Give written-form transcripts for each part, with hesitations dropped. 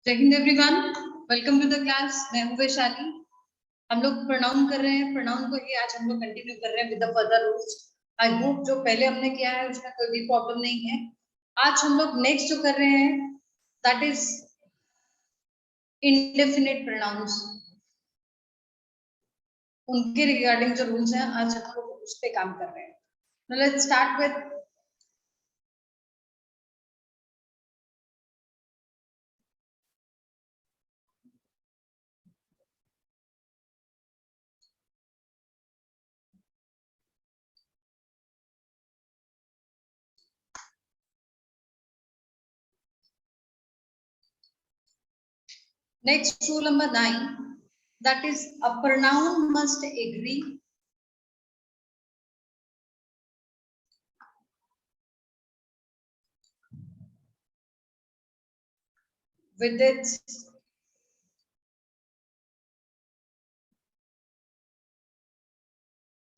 जय हिंद everyone, welcome to the class. मैं हूं वैशाली। हम लोग प्रोनाउन कर रहे हैं, प्रोनाउन को ही आज हम लोग कंटिन्यू कर रहे हैं with the further rules. I hope जो पहले हमने किया है उसमें कोई भी प्रॉब्लम नहीं है। आज हम लोग नेक्स्ट जो कर रहे हैं दैट इज इंडेफिनिट प्रोनाउंस। उनके रिगार्डिंग जो रूल्स हैं आज हम लोग उस पे काम कर रहे हैं। Now let's start with next rule number 9, that is a pronoun must agree with its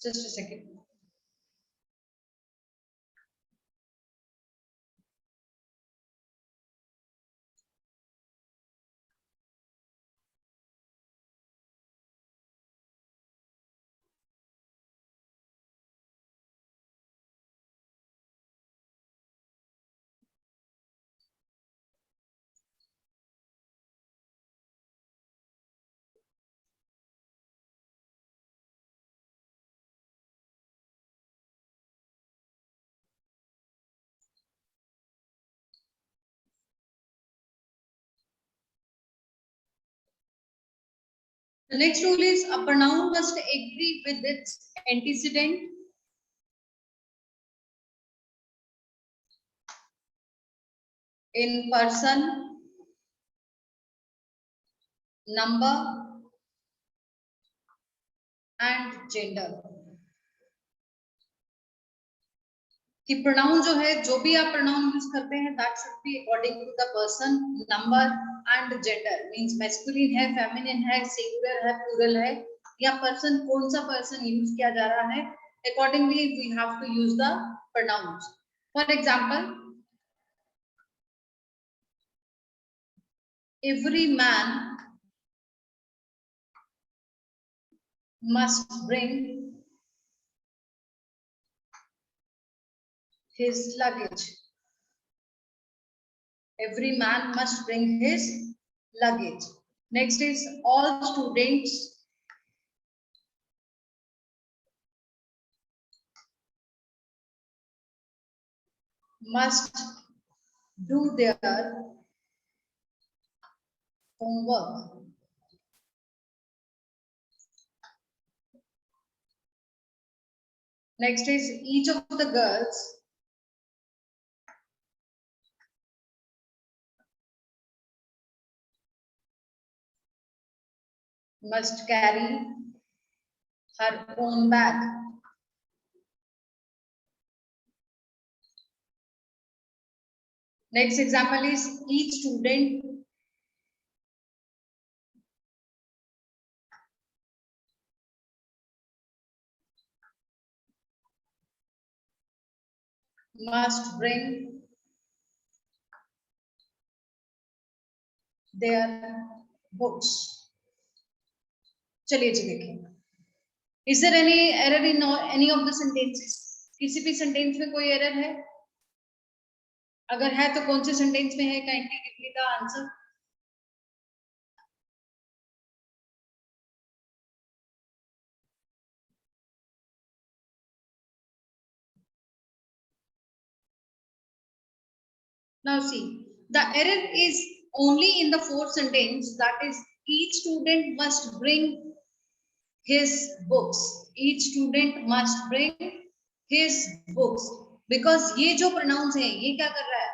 just a second. The next rule is a pronoun must agree with its antecedent in person, number and gender. कि pronoun जो है, जो भी आप pronoun use करते हैं that should be according to the person, number and gender. Means masculine है, feminine है, सिंगुलर है, प्लूरल है, या पर्सन कौन सा पर्सन यूज किया जा रहा है, accordingly we have to use the pronouns. For example, every man must bring his luggage. Every man must bring his luggage. Next is all students must do their homework. Next is each of the girls must carry her own bag. Next example is each student must bring their books. चलिए जी देखिए, is there any error in any of the sentences? किसी भी sentence में कोई error है? अगर है तो कौन से सेंटेंस में है? Kindly give me the answer. Now see, the error is only in the fourth sentence, that is each student must bring his books. Each student must bring his books. Because ये जो pronouns है ये क्या कर रहा है?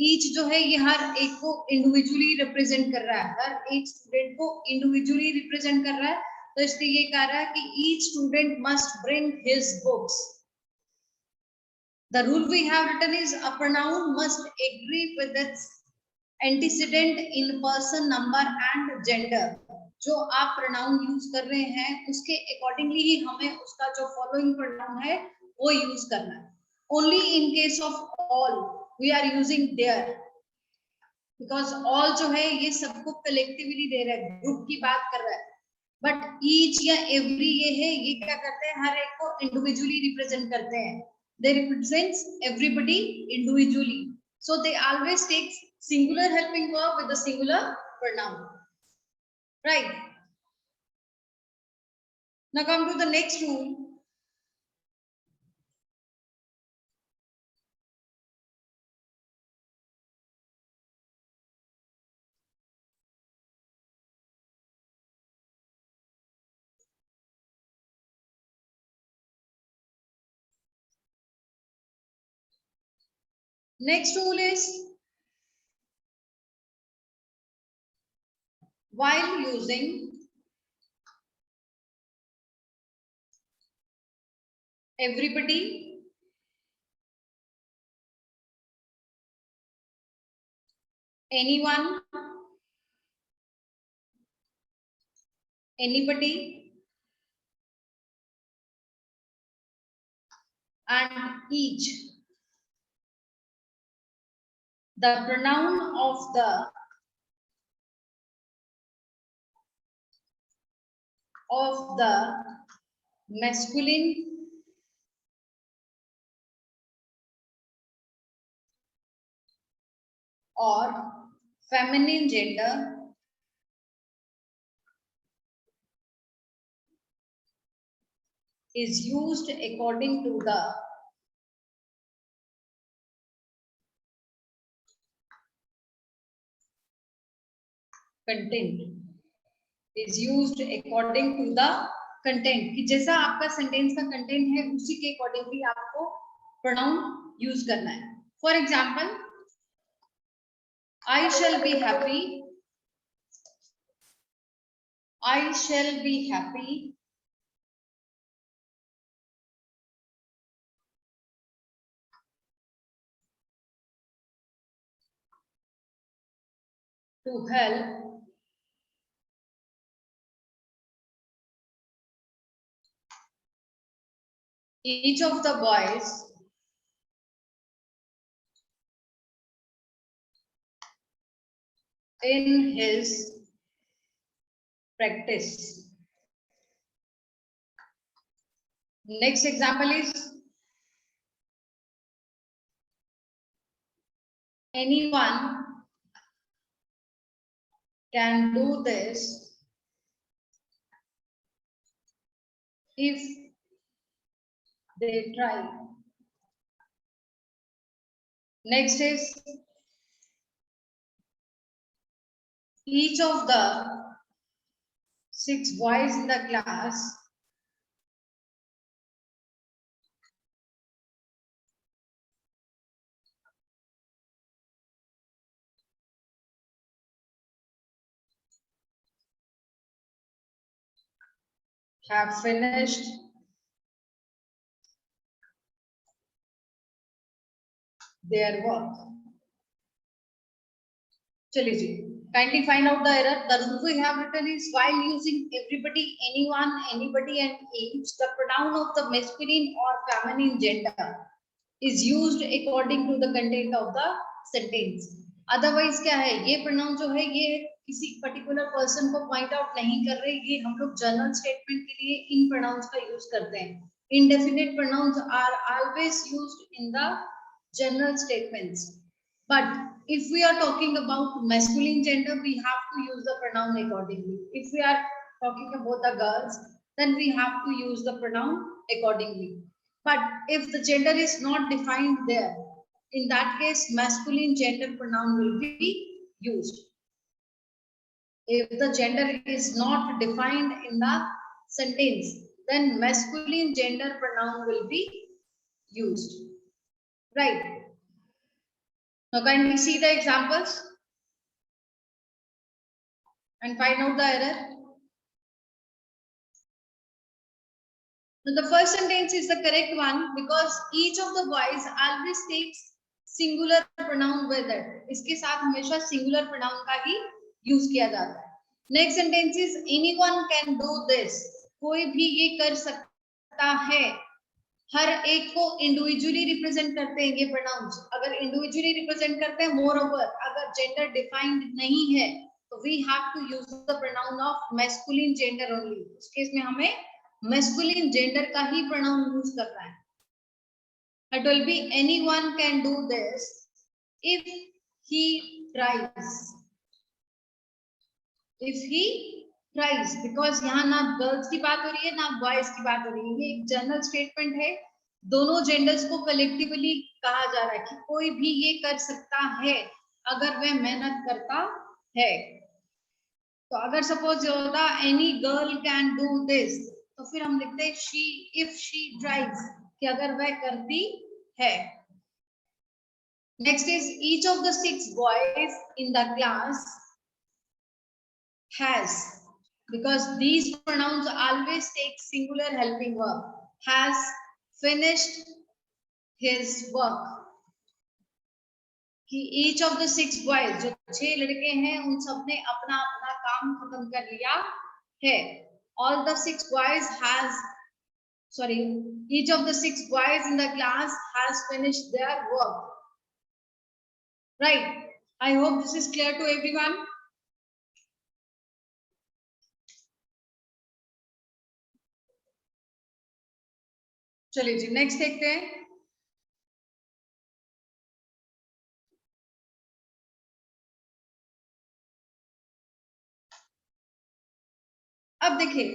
Each जो है ये हर एक को individually represent कर रहा है, हर एक student को individually represent कर रहा है, तो इसलिए ये कह रहा है कि each student must bring his books. The rule we have written is a pronoun must agree with its antecedent in person, number and gender. जो आप प्रोनाउन यूज कर रहे हैं उसके अकॉर्डिंगली ही हमें उसका जो फॉलोइंग प्रोनाउन है वो यूज करना है। Only in case of all we are using their. Because all जो है ये सबको कलेक्टिवली दे रहा है, ग्रुप की बात कर रहा है, बट ईच या एवरी ये है, ये क्या करते हैं, हर एक को इंडिविजुअली रिप्रेजेंट करते हैं, they represents everybody individually, so they always take singular helping verb with the singular pronoun, right? Now come to the next rule. Next rule is, while using everybody, anyone, anybody, and each, the pronoun of the masculine or feminine gender is used according to the content, is used according to the content, कि जैसा आपका sentence का content है उसी के accordingly आपको pronoun use करना है. For example, I shall be happy, I shall be happy to help each of the boys in his practice. Next example is, anyone can do this if they try. Next is, each of the 6 boys in the class have finished their work. चलिए जी, kindly find out the error. The rule we have written is, while using everybody, anyone, anybody, and each, the pronoun of the masculine or feminine gender is used according to the content of the sentence. Otherwise क्या है, ये pronoun जो है ये किसी particular person को point out नहीं कर रहे, ये हम लोग general statement के लिए इन pronouns का use करते हैं. Indefinite pronouns are always used in the general statements. But if we are talking about masculine gender, we have to use the pronoun accordingly. If we are talking about the girls, then we have to use the pronoun accordingly. But if the gender is not defined there, in that case, masculine gender pronoun will be used. If the gender is not defined in the sentence, then masculine gender pronoun will be used. Right? Now, can we see the examples and find out the error? Now, the first sentence is the correct one because each of the boys always takes singular pronoun with it. इसके साथ हमेशा singular pronoun का ही use किया जाता है. Next sentence is, anyone can do this. कोई भी ये कर सकता है. हर एक को इंडिविजुअली रिप्रेजेंट करते हैं ये प्रोनाउंस। अगर इंडिविजुअली रिप्रेजेंट करते हैं, मोर ओवर अगर जेंडर डिफाइंड नहीं है तो we have to use the pronoun of masculine gender only. उस केस में हमें मैस्कुलिन जेंडर का ही प्रोनाउन यूज करना है। It will be anyone can do this if he tries. If he tries, because यहाँ ना गर्ल्स की बात हो रही है ना बॉयज की बात हो रही है, ये एक जनरल स्टेटमेंट है। दोनों जेंडर्स को कलेक्टिवली कहा जा रहा है कि कोई भी ये कर सकता है अगर वह मेहनत करता है। तो अगर सपोज होता any girl can do this, तो फिर हम लिखते हैं शी इफ शी ट्राइज, कि अगर वह करती है। Next is each of the 6 boys in the class has, because these pronouns always take singular helping verb, has finished his work. कि each of the 6 boys, जो 6 लड़के हैं उन सब ने अपना अपना काम खत्म कर लिया है। All the 6 boys has, sorry, each of the 6 boys in the class has finished their work. Right. I hope this is clear to everyone. चलिए जी नेक्स्ट देखते हैं। अब देखिए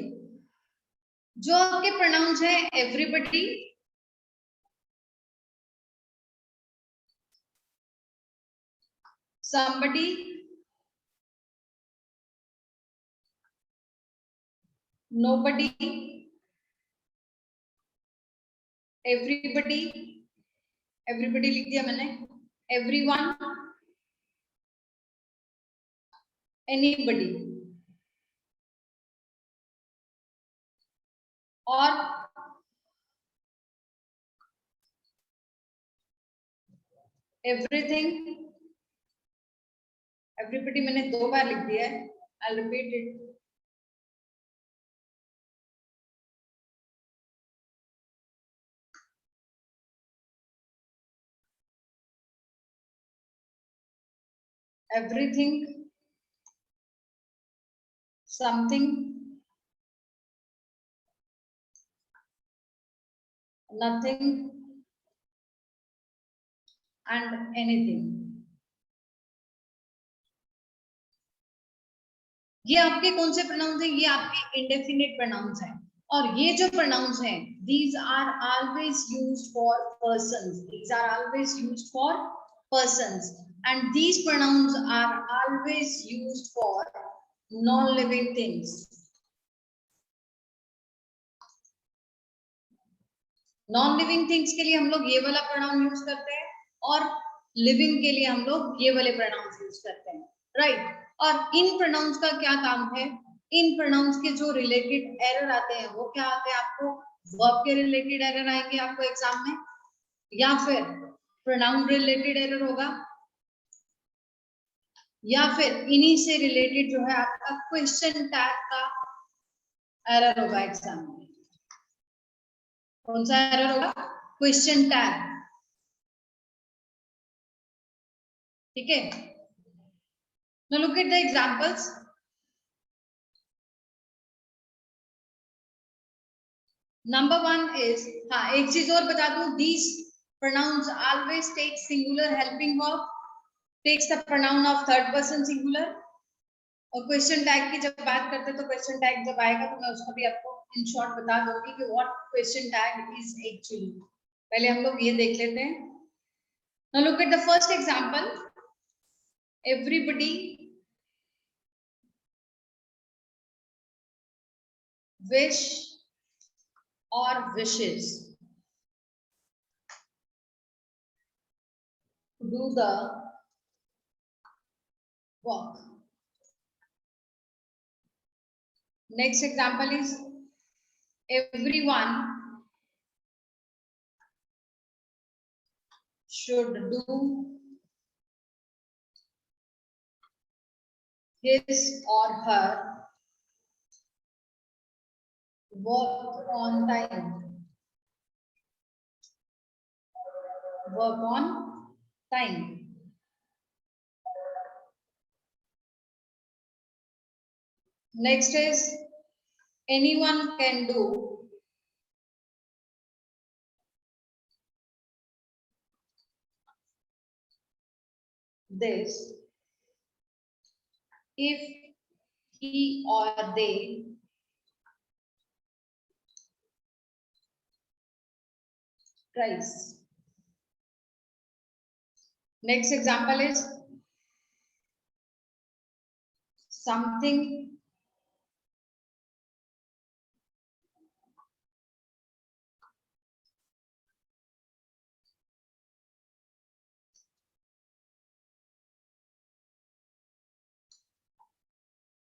जो आपके प्रोनाउंस हैं everybody, somebody, nobody, everybody, everybody लिख दिया मैंने, everyone, anybody, और everything, everybody मैंने 2 बार लिख दिया है, I'll repeat it. Everything, something, nothing, and anything. ये आपके कौन से प्रोनाउंस हैं? ये आपके इंडेफिनिट प्रोनाउंस हैं। और ये जो प्रोनाउंस हैं, these are always used for persons. These are always used for persons, and these pronouns are always used for non-living things. non-living things के लिए हम लोग ये वाला प्रोनाउन यूज करते हैं, और लिविंग के लिए हम लोग ये वाले प्रोनाउंस यूज करते हैं, राइट। और इन प्रोनाउंस का क्या काम है? इन प्रोनाउंस के जो रिलेटेड एरर आते हैं वो क्या आते हैं आपको? वर्ब के रिलेटेड एरर आएंगे आपको एग्जाम में, या फिर प्रोनाउन रिलेटेड एरर होगा, या फिर इन्हीं से रिलेटेड जो है आपका क्वेश्चन टैग का एरर होगा एग्जाम में। कौन सा एरर होगा? क्वेश्चन टैग, ठीक है। Now look at the examples. Number 1 is, हाँ एक चीज और बता दूं, these pronouns always take singular helping verb, takes the pronoun of third person singular। और क्वेश्चन टैग की जब बात करते हैं तो क्वेश्चन टैग जब आएगा तो मैं उसको भी आपको इन शॉर्ट बता दूंगी कि what question tag is actually. पहले हम लोग ये देख लेते हैं। Now look at the first example. Everybody wish or wishes to do the work. Next example is everyone should do his or her work on time. work on time. Next is anyone can do this if he or they tries. Next example is something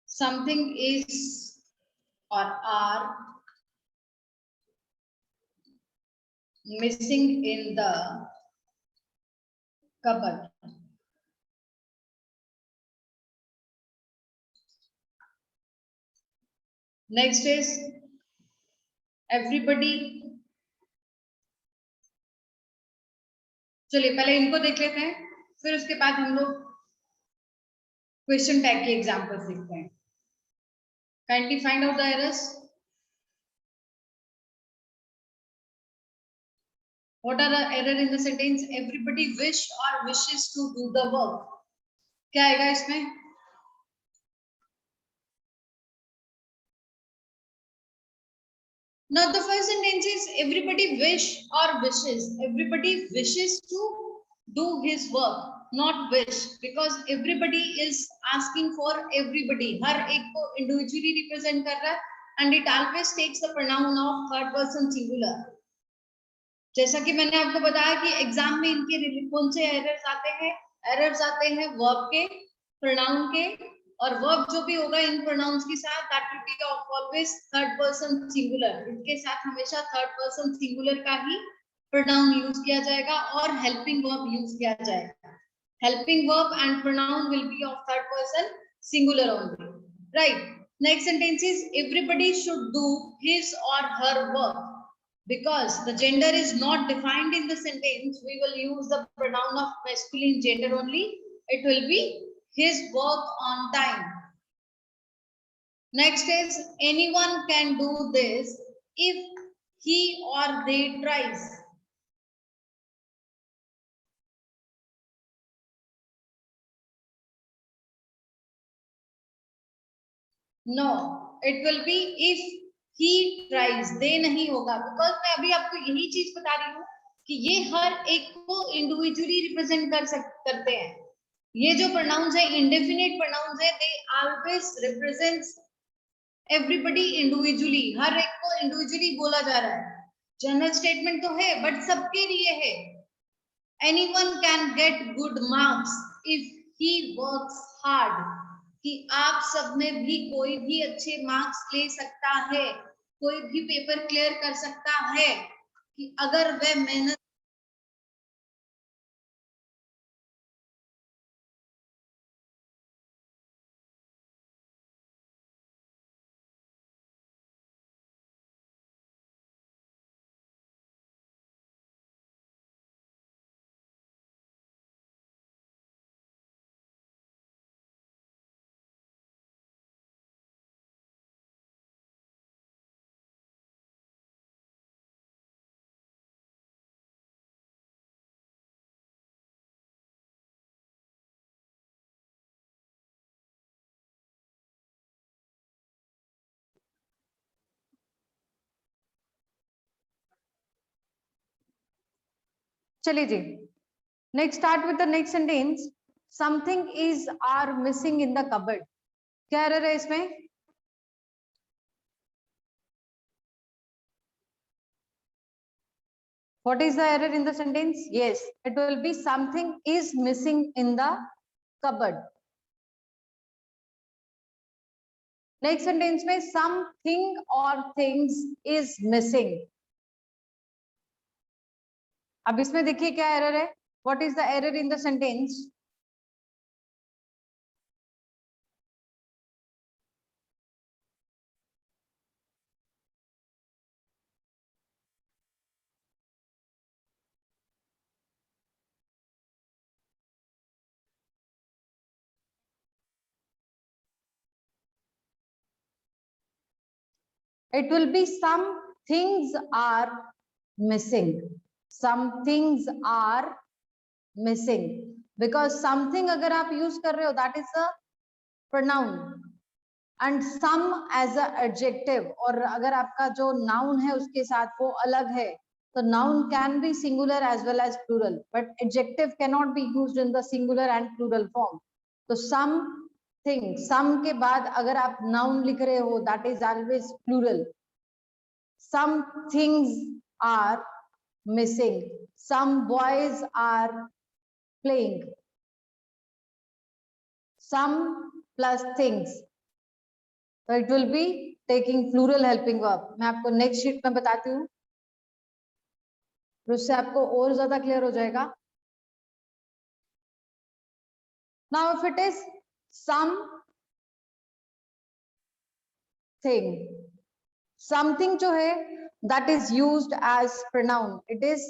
something is or are missing in the cupboard. Next is everybody. चलिए पहले इनको देख लेते हैं, फिर उसके बाद हम लोग क्वेश्चन टैग के एग्जांपल्स देखते हैं. Kindly find out the errors. What are the error in the sentence? Everybody wish or wishes to do the work. क्या आएगा इसमें? Now the first sentence is everybody wish or wishes. Everybody wishes to do his work, not wish, because everybody is asking for everybody. हर एक को individually represent कर रहा है, and it always takes the pronoun of third person singular. जैसा कि मैंने आपको बताया कि एग्जाम में इनके कौन से एरर्स आते हैं? एरर्स आते हैं वर्ब के, प्रोनाउन के, और वर्ब जो भी होगा इन प्रोनाउंस के साथ that will be of always third person singular. इनके साथ हमेशा थर्ड पर्सन सिंगुलर का ही प्रोनाउन यूज किया जाएगा और हेल्पिंग वर्ब यूज किया जाएगा. Helping verb and pronoun will be of third person singular only. Right. Next sentence is everybody should do his or her work. Because the gender is not defined in the sentence, we will use the pronoun of masculine gender only. It will be his work on time. Next is anyone can do this if he or they tries. No, it will be if he tries. they नहीं होगा, because मैं अभी आपको यही चीज बता रही हूँ कि ये हर एक को इंडिविजुअली रिप्रेजेंट करते हैं. ये जो प्रोनाउंस है इंडेफिनिट प्रोनाउंस है, they always represents everybody individually. हर एक को इंडिविजुअली बोला जा रहा है. जनरल स्टेटमेंट तो है बट सबके लिए है. Anyone can get good marks if he works hard. कि आप सब में भी कोई भी अच्छे मार्क्स ले सकता है, कोई भी पेपर क्लियर कर सकता है कि अगर वह मेहनत. चलिए जी, next start with the next sentence. Something is are missing in the cupboard. क्या एरर है इसमें? What is the error in the sentence? Yes, it will be something is missing in the cupboard. Next sentence में something or things is missing. अब इसमें देखिए क्या error है. What is the error in the sentence? It will be some things are missing. Some things are missing. Because something अगर आप use कर रहे हो, that is a pronoun. And some as a adjective. और अगर आपका जो noun है उसके साथ वो अलग है, तो noun can be singular as well as plural, but adjective cannot be used in the singular and plural form. तो something, some के बाद अगर आप noun लिख रहे हो, that is always plural. Some things are missing. Some boys are playing. Some plus things. So it will be taking plural helping verb. मैं आपको नेक्स्ट शीट में बताती हूँ, उससे आपको और ज्यादा क्लियर हो जाएगा. Now if it is something जो है that is used as pronoun, it is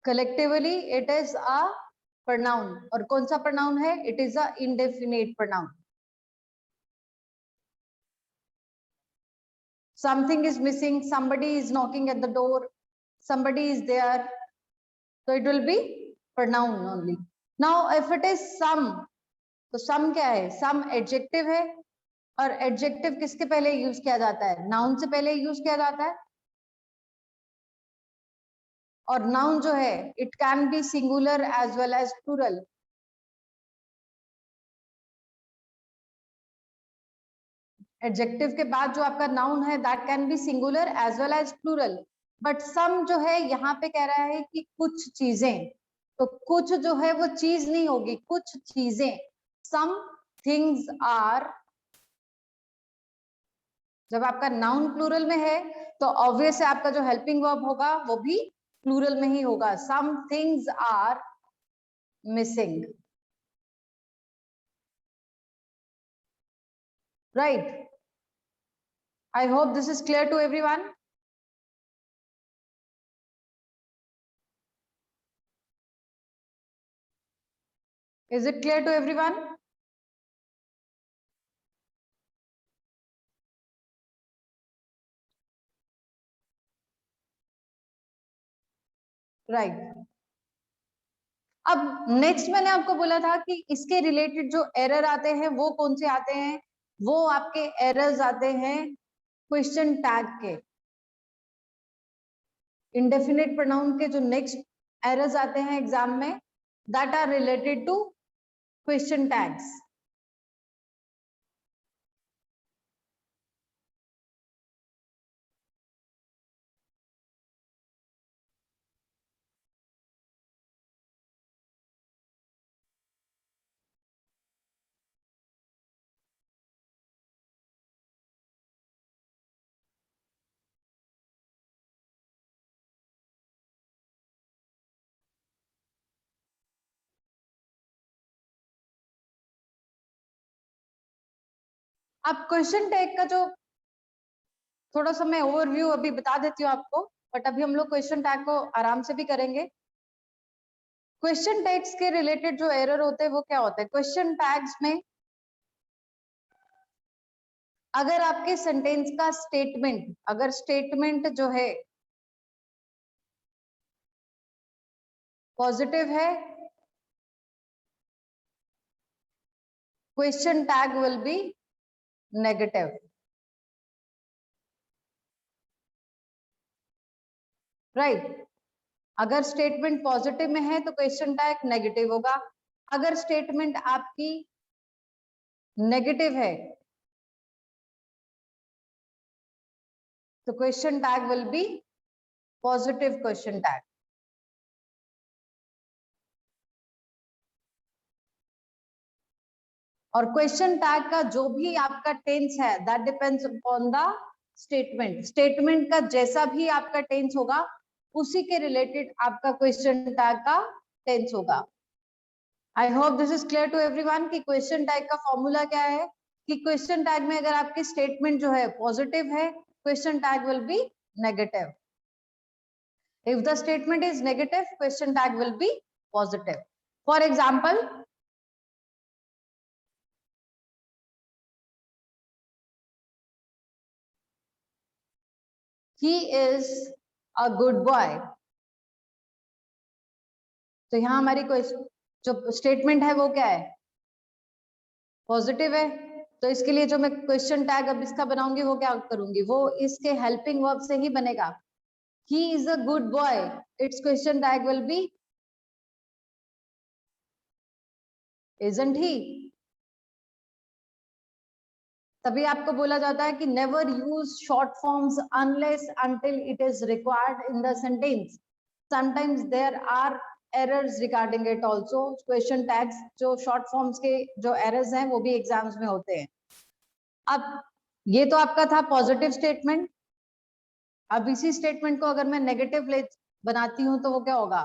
collectively it is a pronoun. और कौन सा pronoun है? It is a indefinite pronoun. Something is missing, somebody is knocking at the door, somebody is there, so it will be pronoun only. Now if it is some, तो some क्या है? Some adjective है, और adjective किसके पहले use किया जाता है? noun से पहले यूज किया जाता है. और noun जो है it can be singular as well as plural. Adjective के बाद जो आपका नाउन है that can be singular as well as plural. But some जो है यहाँ पे कह रहा है कि कुछ चीजें, तो कुछ जो है वो चीज नहीं होगी, कुछ चीजें. सम थिंग्स आर, जब आपका नाउन प्लूरल में है तो ऑब्वियस है आपका जो हेल्पिंग वर्ब होगा वो भी प्लूरल में ही होगा. Some things are missing. Right. I hope this is clear to everyone. Is it clear to everyone? Right. अब नेक्स्ट मैंने आपको बोला था कि इसके रिलेटेड जो एरर आते हैं वो कौन से आते हैं? वो आपके एरर्स आते हैं क्वेश्चन टैग के. इंडेफिनिट प्रोनाउन के जो नेक्स्ट एरर्स आते हैं एग्जाम में, that are related to question tags. अब क्वेश्चन टैग का जो थोड़ा सा मैं ओवरव्यू अभी बता देती हूँ आपको, बट अभी हम लोग क्वेश्चन टैग को आराम से भी करेंगे. क्वेश्चन टैग्स के रिलेटेड जो एरर होते हैं वो क्या होते हैं? क्वेश्चन टैग्स में अगर आपके सेंटेंस का स्टेटमेंट, अगर स्टेटमेंट जो है पॉजिटिव है, question tag will be negative. Right. अगर स्टेटमेंट पॉजिटिव में है तो क्वेश्चन टैग नेगेटिव होगा. अगर स्टेटमेंट आपकी नेगेटिव है तो question tag will be positive question tag. और क्वेश्चन टैग का जो भी आपका टेंस है that depends upon the statement. Statement का जैसा भी आपका टेंस होगा उसी के रिलेटेड आपका क्वेश्चन टैग का टेंस होगा. I hope this is clear to everyone कि क्वेश्चन टैग का फॉर्मूला क्या है. कि क्वेश्चन टैग में अगर आपकी स्टेटमेंट जो है पॉजिटिव है, question tag will be negative. If the statement is negative, question tag will be positive. For example, he is a good boy. तो यहाँ हमारी कोई जो स्टेटमेंट है वो क्या है, पॉजिटिव है। तो इसके लिए जो मैं क्वेश्चन टैग अब इसका बनाऊंगी वो क्या करूंगी, वो इसके हेल्पिंग वर्ब से ही बनेगा। he is a good boy, its question tag will be isn't he। तभी आपको बोला जाता है कि never use short forms unless until it is required in the sentence. Sometimes there are errors regarding it also. Question tags जो short forms के जो errors हैं वो भी एग्जाम्स में होते हैं। अब ये तो आपका था पॉजिटिव स्टेटमेंट। अब इसी स्टेटमेंट को अगर मैं नेगेटिव बनाती हूं तो वो क्या होगा,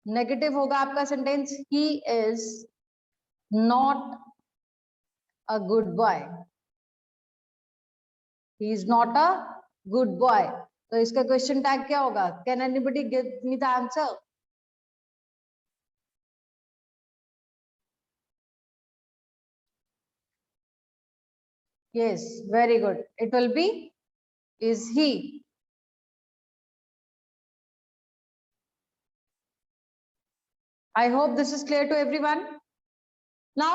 नेगेटिव होगा आपका sentence, he is not a good boy, he is not a good boy। तो इसका क्वेश्चन टैग क्या होगा, can anybody give me the answer. yes, very good, it will be is he। I hope this is clear to everyone। now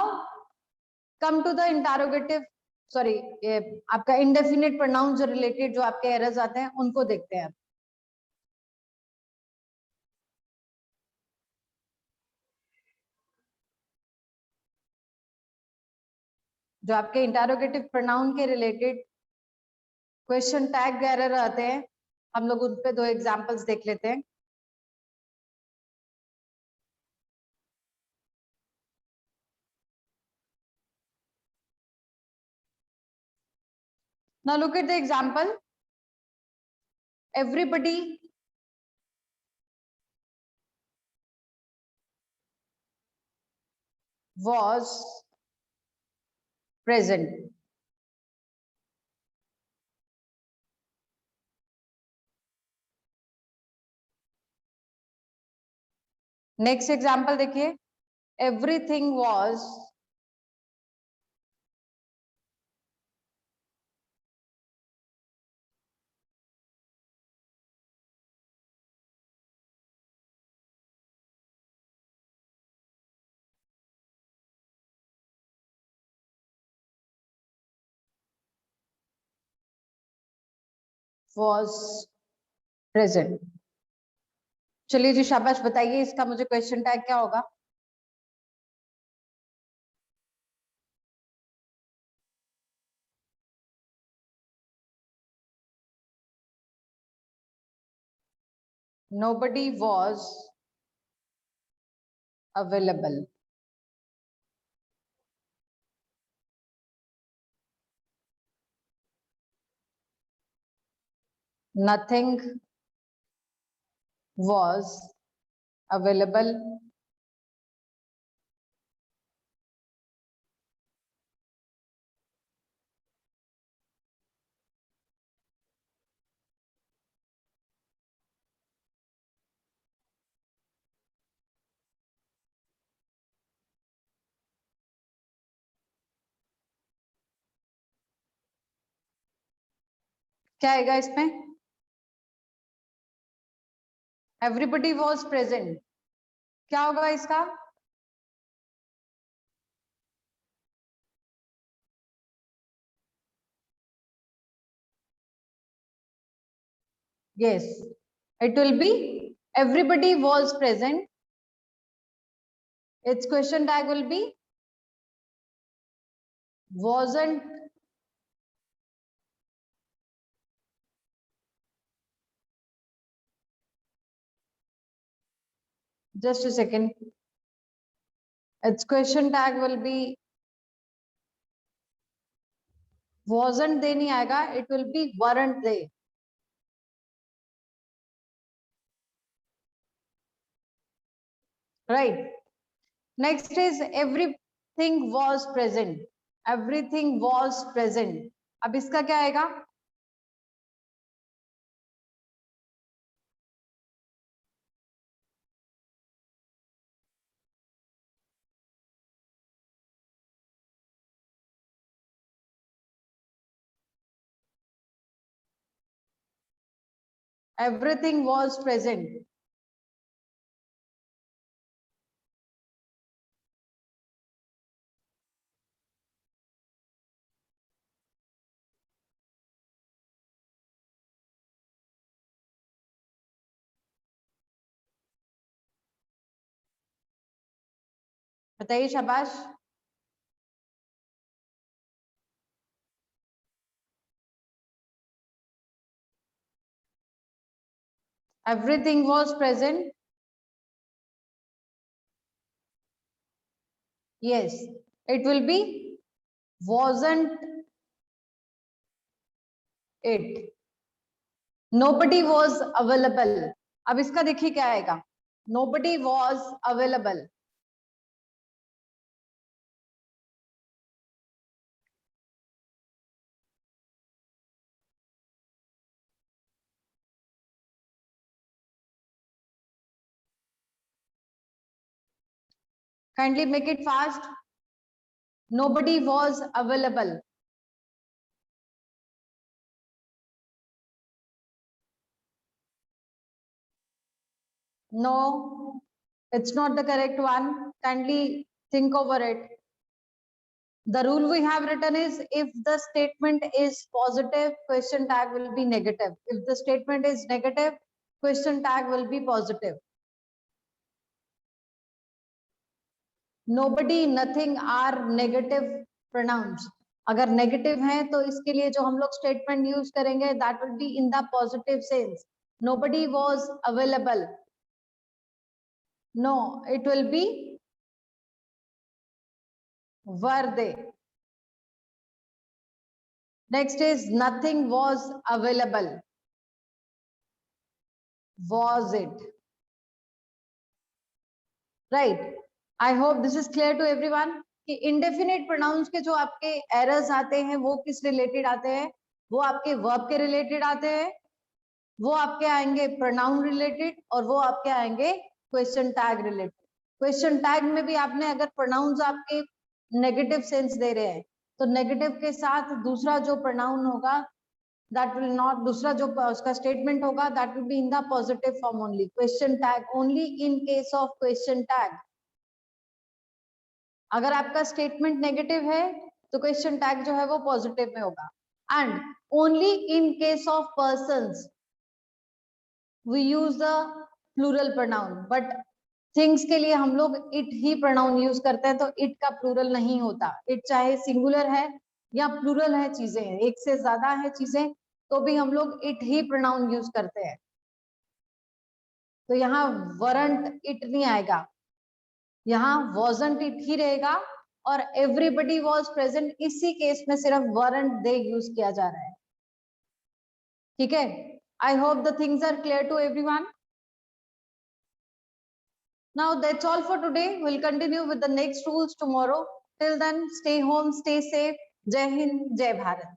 come to the interrogative, sorry ये आपका indefinite pronoun जो related जो आपके errors आते हैं उनको देखते हैं। जो आपके इंटरोगेटिव प्रोनाउन के रिलेटेड क्वेश्चन टैग एरर आते हैं, हम लोग उन पे दो एग्जांपल्स देख लेते हैं। Now look at the example, everybody was present। Next example देखिए, एवरीथिंग वॉज वॉज प्रेजेंट। चलिए जी शाबाश, बताइए इसका मुझे क्वेश्चन टैग क्या होगा। nobody was available। nothing was available। क्या आएगा इसमें, एवरीबडी वॉज प्रेजेंट, क्या होगा इसका, yes, it will be everybody was present, its question tag will be wasn't just a second, its question tag will be wasn't they नहीं आएगा, it will be weren't they। right, next is everything was present, everything was present। अब इसका क्या आएगा, Everything was present. बताइए शाबाश. Everything was present. Yes, it will be wasn't it. Nobody was available. अब इसका देखिए क्या आएगा. Nobody was available. Kindly make it fast. Nobody was available. No, it's not the correct one. Kindly think over it. The rule we have written is if the statement is positive, question tag will be negative. If the statement is negative, question tag will be positive. Nobody, nothing are negative pronouns. अगर negative है तो इसके लिए जो हम लोग statement use करेंगे that will be in the positive sense. Nobody was available. No, it will be were they. Next is nothing was available. Was it? Right. I hope this is clear to everyone कि indefinite pronouns के जो आपके errors आते हैं वो किस related आते हैं, वो आपके verb के related आते हैं, वो आपके आएंगे pronoun related और वो आपके आएंगे question tag related. Question tag में भी आपने अगर pronouns आपके negative sense दे रहे हैं तो negative के साथ दूसरा जो pronoun होगा that will not, दूसरा जो उसका statement होगा that will be in the positive form only. Question tag only in case of question tag. अगर आपका स्टेटमेंट नेगेटिव है तो क्वेश्चन टैग जो है वो पॉजिटिव में होगा. And only in case of persons we use the plural pronoun. But things के लिए हम लोग इट ही प्रोनाउन यूज करते हैं तो इट का प्लूरल नहीं होता. इट चाहे सिंगुलर है या प्लूरल है, चीजें एक से ज्यादा है चीजें तो भी हम लोग इट ही प्रोनाउन यूज करते हैं. तो यहाँ वरंट इट नहीं आएगा, यहाँ wasn't it ही रहेगा और everybody was present इसी केस में सिर्फ weren't they यूज किया जा रहा है. ठीक है. I hope the things are clear to everyone. Now that's all for today. We'll continue with the next rules tomorrow. Till then, stay home, stay safe. Jai Hind, Jai Bharat.